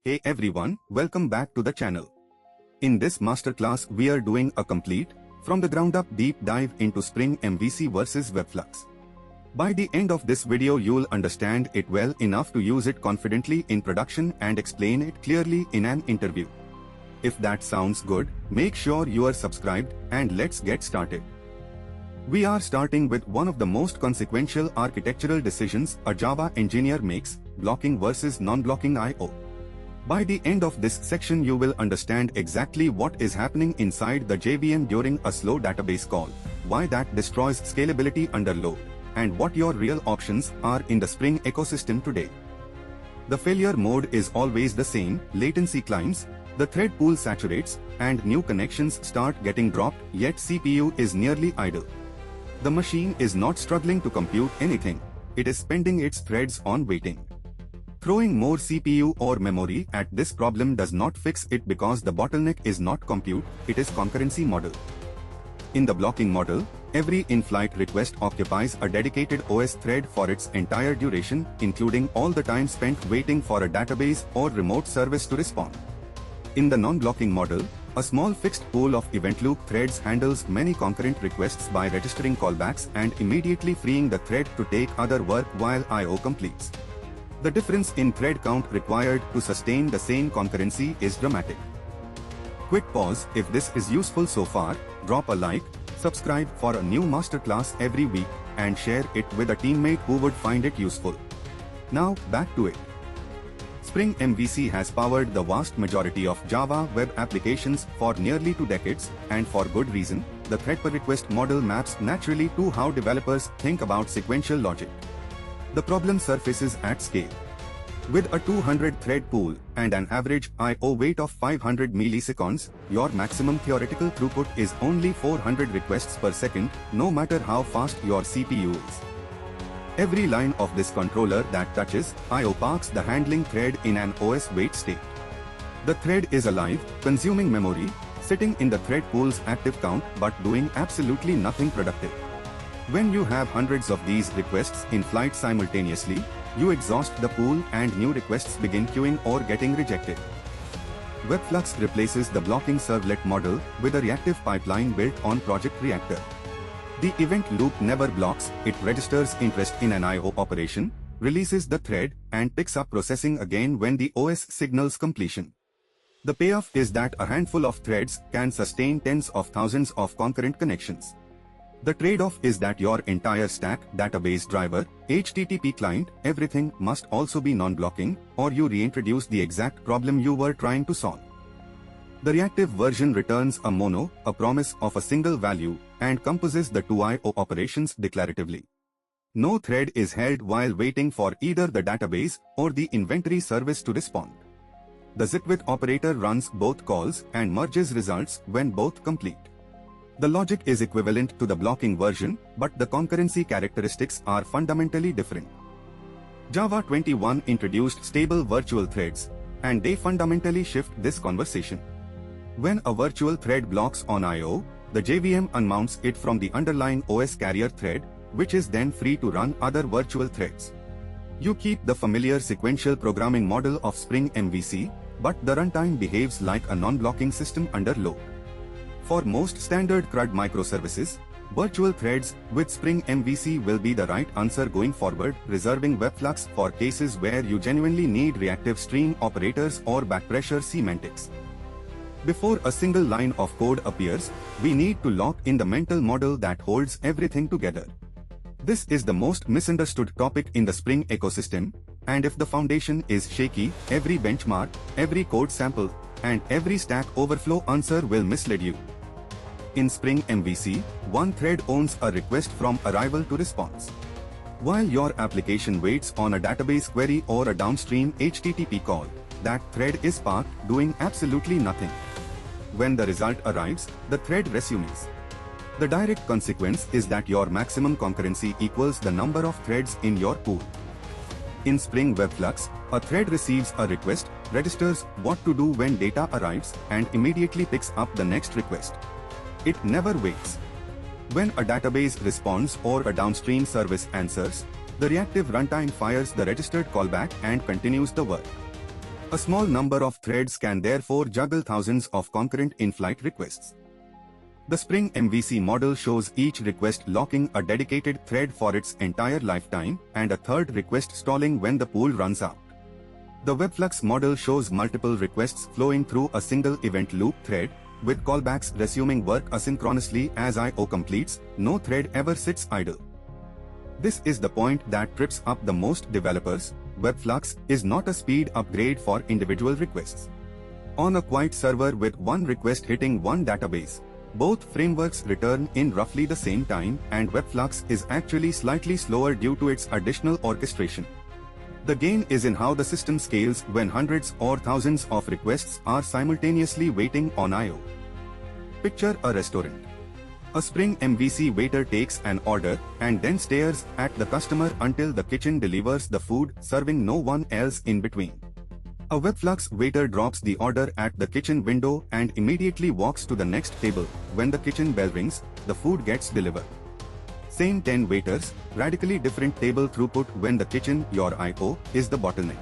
Hey everyone, welcome back to the channel. In this masterclass we are doing a complete, from the ground up deep dive into Spring MVC versus WebFlux. By the end of this video you'll understand it well enough to use it confidently in production and explain it clearly in an interview. If that sounds good, make sure you are subscribed and let's get started. We are starting with one of the most consequential architectural decisions a Java engineer makes, blocking versus non-blocking I/O. By the end of this section you will understand exactly what is happening inside the JVM during a slow database call, why that destroys scalability under load, and what your real options are in the Spring ecosystem today. The failure mode is always the same: latency climbs, the thread pool saturates, and new connections start getting dropped, yet CPU is nearly idle. The machine is not struggling to compute anything, it is spending its threads on waiting. Throwing more CPU or memory at this problem does not fix it because the bottleneck is not compute, it is concurrency model. In the blocking model, every in-flight request occupies a dedicated OS thread for its entire duration, including all the time spent waiting for a database or remote service to respond. In the non-blocking model, a small fixed pool of event loop threads handles many concurrent requests by registering callbacks and immediately freeing the thread to take other work while I/O completes. The difference in thread count required to sustain the same concurrency is dramatic. Quick pause: if this is useful so far, drop a like, subscribe for a new masterclass every week, and share it with a teammate who would find it useful. Now, back to it. Spring MVC has powered the vast majority of Java web applications for nearly 2 decades, and for good reason. The thread per request model maps naturally to how developers think about sequential logic. The problem surfaces at scale. With a 200 thread pool and an average I/O wait of 500 milliseconds, your maximum theoretical throughput is only 400 requests per second, no matter how fast your CPU is. Every line of this controller that touches I/O parks the handling thread in an OS wait state. The thread is alive, consuming memory, sitting in the thread pool's active count but doing absolutely nothing productive. When you have hundreds of these requests in flight simultaneously, you exhaust the pool and new requests begin queuing or getting rejected. WebFlux replaces the blocking servlet model with a reactive pipeline built on Project Reactive. The event loop never blocks, it registers interest in an I/O operation, releases the thread, and picks up processing again when the OS signals completion. The payoff is that a handful of threads can sustain tens of thousands of concurrent connections. The trade-off is that your entire stack, database driver, HTTP client, everything must also be non-blocking, or you reintroduce the exact problem you were trying to solve. The reactive version returns a mono, a promise of a single value, and composes the two I/O operations declaratively. No thread is held while waiting for either the database or the inventory service to respond. The zipwith operator runs both calls and merges results when both complete. The logic is equivalent to the blocking version, but the concurrency characteristics are fundamentally different. Java 21 introduced stable virtual threads, and they fundamentally shift this conversation. When a virtual thread blocks on I/O, the JVM unmounts it from the underlying OS carrier thread, which is then free to run other virtual threads. You keep the familiar sequential programming model of Spring MVC, but the runtime behaves like a non-blocking system under load. For most standard CRUD microservices, virtual threads with Spring MVC will be the right answer going forward, reserving WebFlux for cases where you genuinely need reactive stream operators or backpressure semantics. Before a single line of code appears, we need to lock in the mental model that holds everything together. This is the most misunderstood topic in the Spring ecosystem, and if the foundation is shaky, every benchmark, every code sample, and every Stack Overflow answer will mislead you. In Spring MVC, one thread owns a request from arrival to response. While your application waits on a database query or a downstream HTTP call, that thread is parked, doing absolutely nothing. When the result arrives, the thread resumes. The direct consequence is that your maximum concurrency equals the number of threads in your pool. In Spring WebFlux, a thread receives a request, registers what to do when data arrives, and immediately picks up the next request. It never waits. When a database responds or a downstream service answers, the reactive runtime fires the registered callback and continues the work. A small number of threads can therefore juggle thousands of concurrent in-flight requests. The Spring MVC model shows each request locking a dedicated thread for its entire lifetime and a third request stalling when the pool runs out. The WebFlux model shows multiple requests flowing through a single event loop thread, with callbacks resuming work asynchronously as I/O completes. No thread ever sits idle. This is the point that trips up the most developers. WebFlux is not a speed upgrade for individual requests. On a quiet server with one request hitting one database, both frameworks return in roughly the same time, and WebFlux is actually slightly slower due to its additional orchestration. The gain is in how the system scales when hundreds or thousands of requests are simultaneously waiting on I/O. Picture a restaurant. A Spring MVC waiter takes an order and then stares at the customer until the kitchen delivers the food, serving no one else in between. A WebFlux waiter drops the order at the kitchen window and immediately walks to the next table. When the kitchen bell rings, the food gets delivered. Same 10 waiters, radically different table throughput when the kitchen, your I/O, is the bottleneck.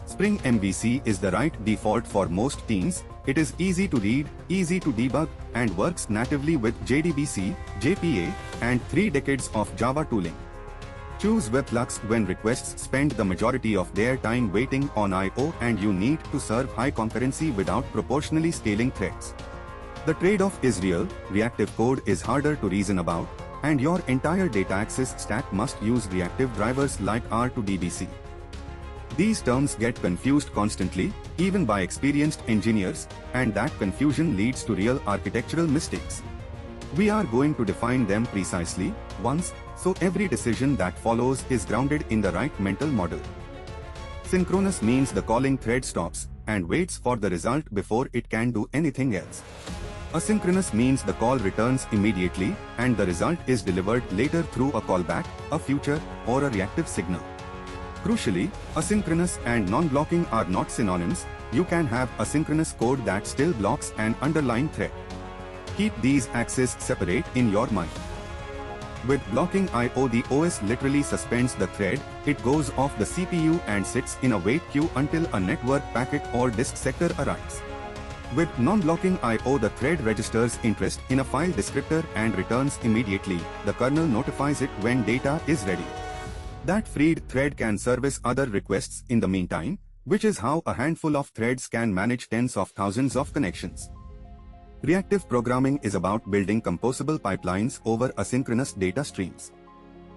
Spring MVC is the right default for most teams. It is easy to read, easy to debug, and works natively with JDBC, JPA, and 3 decades of Java tooling. Choose WebFlux when requests spend the majority of their time waiting on I/O and you need to serve high concurrency without proportionally scaling threads. The trade-off is real. Reactive code is harder to reason about, and your entire data access stack must use reactive drivers like R2DBC. These terms get confused constantly, even by experienced engineers, and that confusion leads to real architectural mistakes. We are going to define them precisely, once, so every decision that follows is grounded in the right mental model. Synchronous means the calling thread stops and waits for the result before it can do anything else. Asynchronous means the call returns immediately and the result is delivered later through a callback, a future, or a reactive signal. Crucially, asynchronous and non-blocking are not synonyms. You can have asynchronous code that still blocks an underlying thread. Keep these axes separate in your mind. With blocking I/O, the OS literally suspends the thread. It goes off the CPU and sits in a wait queue until a network packet or disk sector arrives. With non-blocking I/O, the thread registers interest in a file descriptor and returns immediately. The kernel notifies it when data is ready. That freed thread can service other requests in the meantime, which is how a handful of threads can manage tens of thousands of connections. Reactive programming is about building composable pipelines over asynchronous data streams.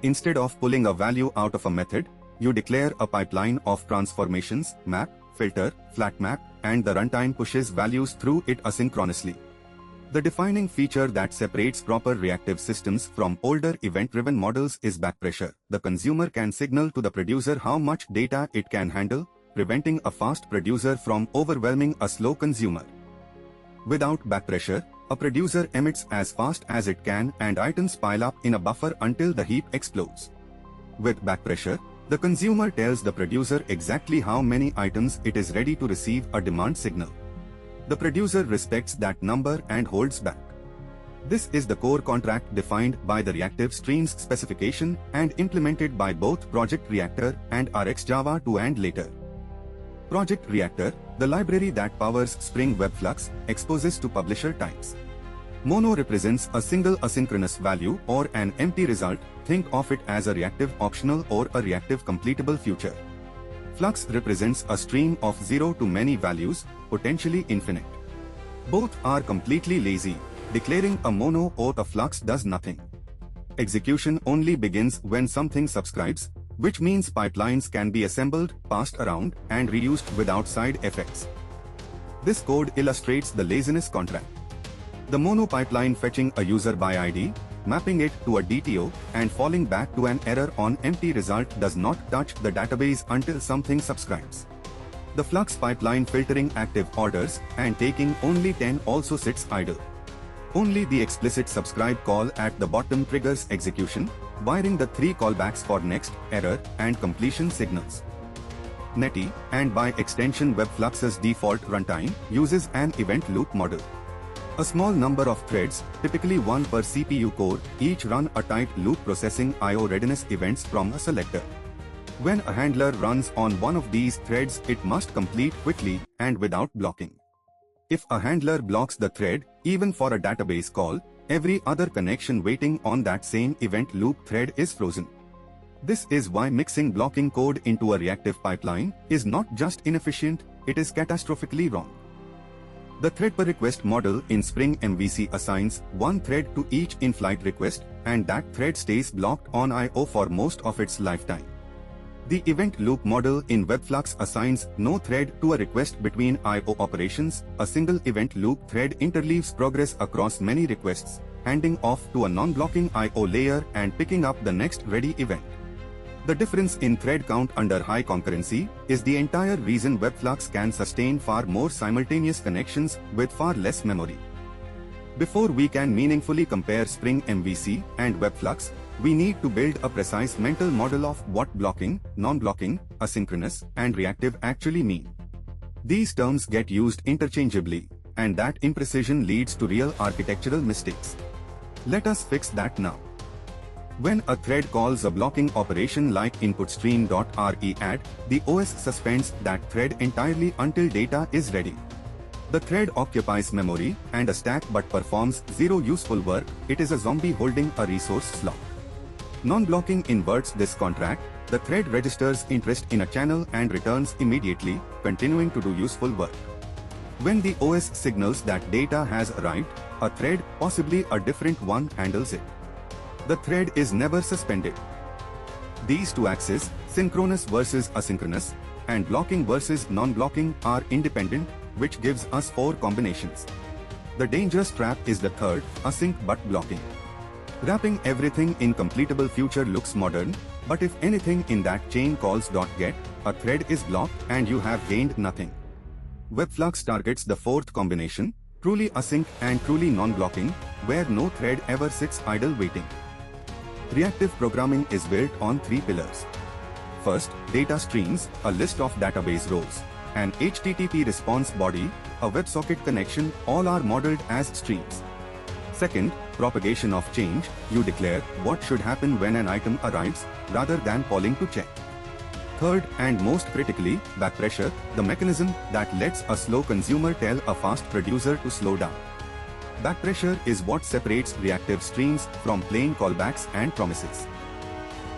Instead of pulling a value out of a method, you declare a pipeline of transformations, map, filter, flat map, and the runtime pushes values through it asynchronously. The defining feature that separates proper reactive systems from older event-driven models is backpressure. The consumer can signal to the producer how much data it can handle, preventing a fast producer from overwhelming a slow consumer. Without backpressure, a producer emits as fast as it can and items pile up in a buffer until the heap explodes. With backpressure, the consumer tells the producer exactly how many items it is ready to receive a demand signal. The producer respects that number and holds back. This is the core contract defined by the Reactive Streams specification and implemented by both Project Reactor and RxJava 2 and later. Project Reactor, the library that powers Spring WebFlux, exposes to publisher types. Mono represents a single asynchronous value or an empty result. Think of it as a reactive optional or a reactive completable future. Flux represents a stream of 0 to many values, potentially infinite. Both are completely lazy. Declaring a mono or a flux does nothing. Execution only begins when something subscribes, which means pipelines can be assembled, passed around, and reused without side effects. This code illustrates the laziness contract. The mono pipeline fetching a user by ID, mapping it to a DTO, and falling back to an error on empty result does not touch the database until something subscribes. The Flux pipeline filtering active orders and taking only 10 also sits idle. Only the explicit subscribe call at the bottom triggers execution, wiring the 3 callbacks for next, error, and completion signals. Netty, and by extension WebFlux's default runtime, uses an event loop model. A small number of threads, typically one per CPU core, each run a tight loop processing I/O readiness events from a selector. When a handler runs on one of these threads, it must complete quickly and without blocking. If a handler blocks the thread, even for a database call, every other connection waiting on that same event loop thread is frozen. This is why mixing blocking code into a reactive pipeline is not just inefficient, it is catastrophically wrong. The thread per request model in Spring MVC assigns one thread to each in-flight request, and that thread stays blocked on I/O for most of its lifetime. The event loop model in WebFlux assigns no thread to a request between I/O operations. A single event loop thread interleaves progress across many requests, handing off to a non-blocking I/O layer and picking up the next ready event. The difference in thread count under high concurrency is the entire reason WebFlux can sustain far more simultaneous connections with far less memory. Before we can meaningfully compare Spring MVC and WebFlux, we need to build a precise mental model of what blocking, non-blocking, asynchronous, and reactive actually mean. These terms get used interchangeably, and that imprecision leads to real architectural mistakes. Let us fix that now. When a thread calls a blocking operation like inputstream.readd, the OS suspends that thread entirely until data is ready. The thread occupies memory and a stack but performs zero useful work. It is a zombie holding a resource slot. Non-blocking inverts this contract. The thread registers interest in a channel and returns immediately, continuing to do useful work. When the OS signals that data has arrived, a thread, possibly a different one, handles it. The thread is never suspended. These two axes, synchronous versus asynchronous, and blocking versus non-blocking, are independent, which gives us four combinations. The dangerous trap is the third, async but blocking. Wrapping everything in completable future looks modern, but if anything in that chain calls .get, a thread is blocked and you have gained nothing. WebFlux targets the fourth combination, truly async and truly non-blocking, where no thread ever sits idle waiting. Reactive programming is built on three pillars. First, data streams, a list of database rows. An HTTP response body, a WebSocket connection, all are modeled as streams. Second, propagation of change, you declare what should happen when an item arrives, rather than calling to check. Third, and most critically, backpressure, the mechanism that lets a slow consumer tell a fast producer to slow down. Backpressure is what separates reactive streams from plain callbacks and promises.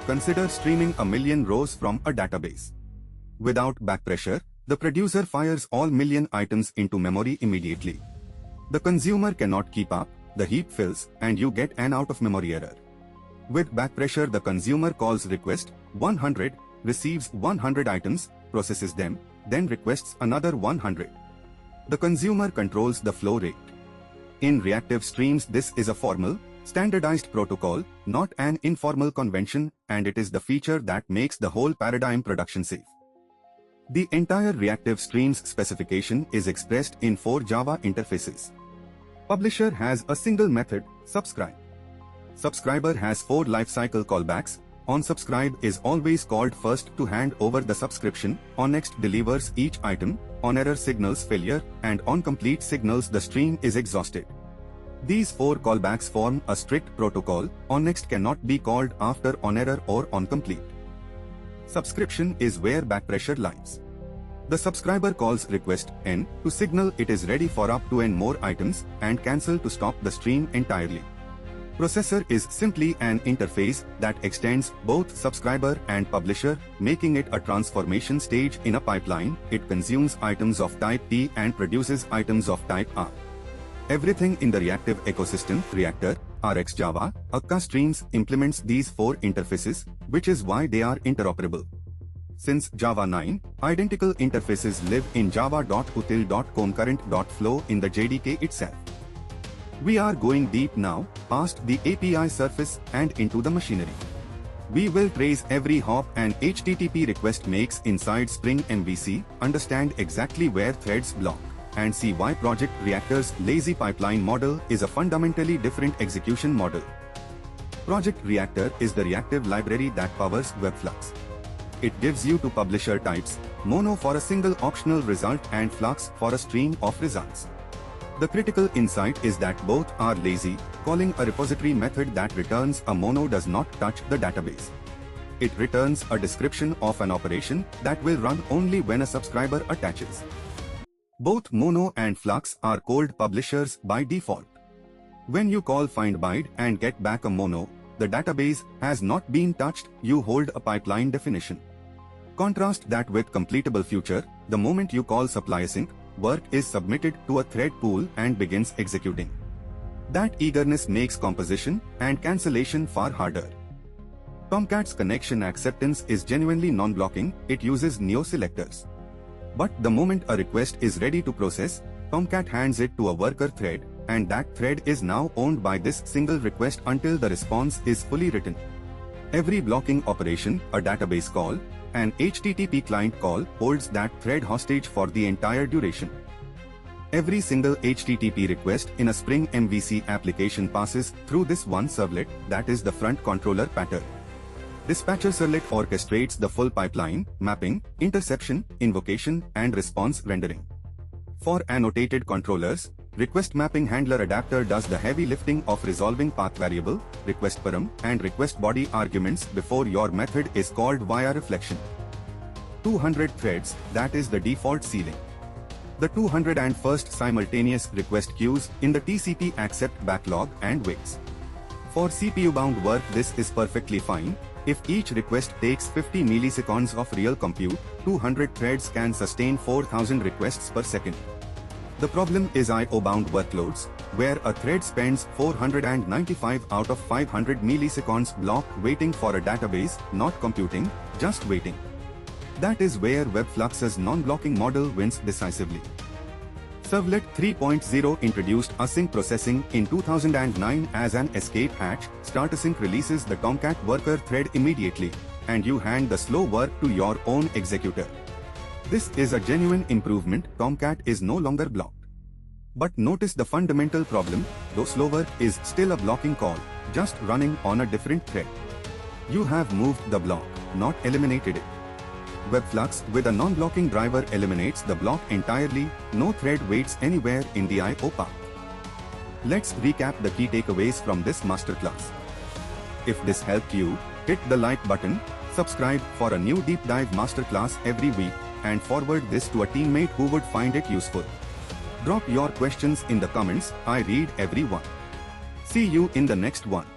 Consider streaming 1,000,000 rows from a database. Without backpressure, the producer fires all 1,000,000 items into memory immediately. The consumer cannot keep up, the heap fills, and you get an out-of-memory error. With backpressure, the consumer calls request 100, receives 100 items, processes them, then requests another 100. The consumer controls the flow rate. In reactive streams, this is a formal, standardized protocol, not an informal convention, and it is the feature that makes the whole paradigm production safe. The entire reactive streams specification is expressed in 4 Java interfaces. Publisher has a single method, subscribe. Subscriber has 4 lifecycle callbacks. OnSubscribe is always called first to hand over the subscription, OnNext delivers each item, OnError signals failure, and OnComplete signals the stream is exhausted. These 4 callbacks form a strict protocol. OnNext cannot be called after OnError or OnComplete. Subscription is where backpressure lies. The subscriber calls request N to signal it is ready for up to N more items, and cancel to stop the stream entirely. Processor is simply an interface that extends both subscriber and publisher, making it a transformation stage in a pipeline. It consumes items of type T and produces items of type R. Everything in the reactive ecosystem, Reactor, RxJava, akka streams, implements these 4 interfaces, which is why they are interoperable. Since Java 9, identical interfaces live in java.util.concurrent.flow in the JDK itself. We are going deep now, past the API surface and into the machinery. We will trace every hop an HTTP request makes inside Spring MVC, understand exactly where threads block, and see why Project Reactor's lazy pipeline model is a fundamentally different execution model. Project Reactor is the reactive library that powers WebFlux. It gives you 2 publisher types, mono for a single optional result and flux for a stream of results. The critical insight is that both are lazy. Calling a repository method that returns a mono does not touch the database. it returns a description of an operation that will run only when a subscriber attaches. Both Mono and Flux are cold publishers by default. When you call findByte and get back a Mono, the database has not been touched, you hold a pipeline definition. Contrast that with completable future, the moment you call supplyAsync, work is submitted to a thread pool and begins executing. That eagerness makes composition and cancellation far harder. Tomcat's connection acceptance is genuinely non-blocking, it uses neo-selectors. But the moment a request is ready to process, Tomcat hands it to a worker thread, and that thread is now owned by this single request until the response is fully written. Every blocking operation, a database call, an HTTP client call, holds that thread hostage for the entire duration. Every single HTTP request in a Spring MVC application passes through this one servlet, that is the front controller pattern. Dispatcher servlet orchestrates the full pipeline, mapping, interception, invocation, and response rendering. For annotated controllers, Request Mapping Handler Adapter does the heavy lifting of resolving path variable, request param, and request body arguments before your method is called via reflection. 200 threads, that is the default ceiling. The 201st simultaneous request queues in the TCP accept backlog and waits. For CPU-bound work this is perfectly fine. If each request takes 50 milliseconds of real compute, 200 threads can sustain 4000 requests per second. The problem is I/O-bound workloads, where a thread spends 495 out of 500 milliseconds blocked waiting for a database, not computing, just waiting. That is where WebFlux's non-blocking model wins decisively. Servlet 3.0 introduced async processing in 2009 as an escape hatch. StartAsync releases the Tomcat worker thread immediately, and you hand the slow work to your own executor. This is a genuine improvement. Tomcat is no longer blocked. But notice the fundamental problem, though slow work is still a blocking call, just running on a different thread. You have moved the block, not eliminated it. WebFlux with a non-blocking driver eliminates the block entirely, no thread waits anywhere in the I/O path. Let's recap the key takeaways from this masterclass. If this helped you, hit the like button, subscribe for a new deep dive masterclass every week, and forward this to a teammate who would find it useful. Drop your questions in the comments, I read every one. See you in the next one.